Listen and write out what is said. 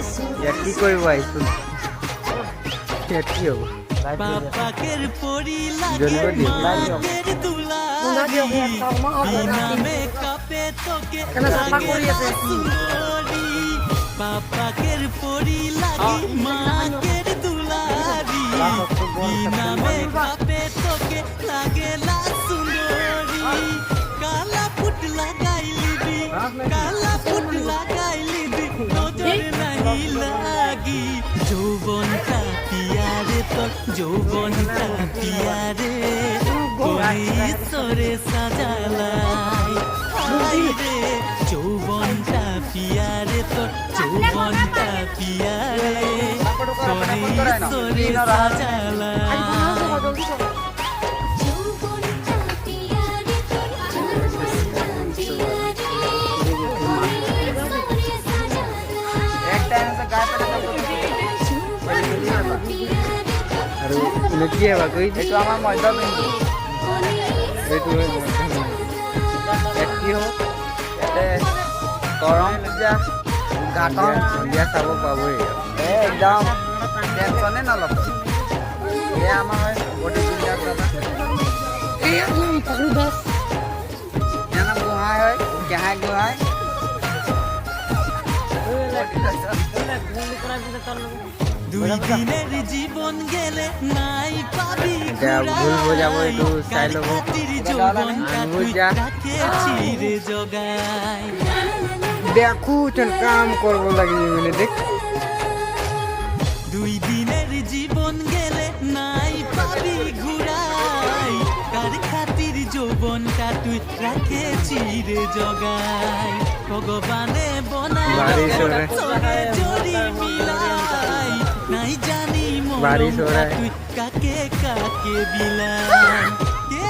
ইয়াত কি কৰিব আহিছো ইয়াত কি হ'ব পাপাকের পরি লাগে জন্ম দিয়ে মাকের দুলারি বিনা মেকআপে তোকে লাগে না সুন্দরী পাপাকের পরি লাগে মাকের দুলারি বিনা মেকআপে তোকে লাগে না সুন্দরী কালা ফুট লাগাইলি দি কালা ফুট লাগাইলি দি নজর নাহি লাগি যৌবনটা পিয়ারে তোর যৌবনটা পিয়ারে ঈশ্বরে সাজালাই হাই রে যৌবনটা পিয়ারে তোর যৌবনটা পিয়ারে ঈশ্বরে সাজালাই আৰু কি হ'বা কৈছে এইটো আমাৰ মধ্যবিন্দু এইটো ইয়াত কি হ'ব ইয়াতে গৰম পূজা ঘাটৰ সন্ধিয়া চাব পাবই একদম টেনশ্যনে নল'ব এয়া আমাৰ বডি বিল্ডাৰ দাদা ইয়াৰ নাম গোহাঁই হয় কেহাই গোহাঁই দুই দিনের জীবন গেলে নাই পাবি এতিয়া ভুল বুজাব এইটো চাই ল'ব যৌবনটা তুই বুজা রাখেছি রে জগাই দেখো কাম কৰিব লাগিব মানে দেখ দুই দিনের জীবন গেলে নাই পাবি ঘুরাই কার খাতির যৌবনটা তুই রাখেছি রে জগাই ভগবানে বাড়ি সরে। বনাই জড়ি মিলাই নাই জানি বাড়ি মরমটা সরে। তুই কাকে কাকে বিলাই কে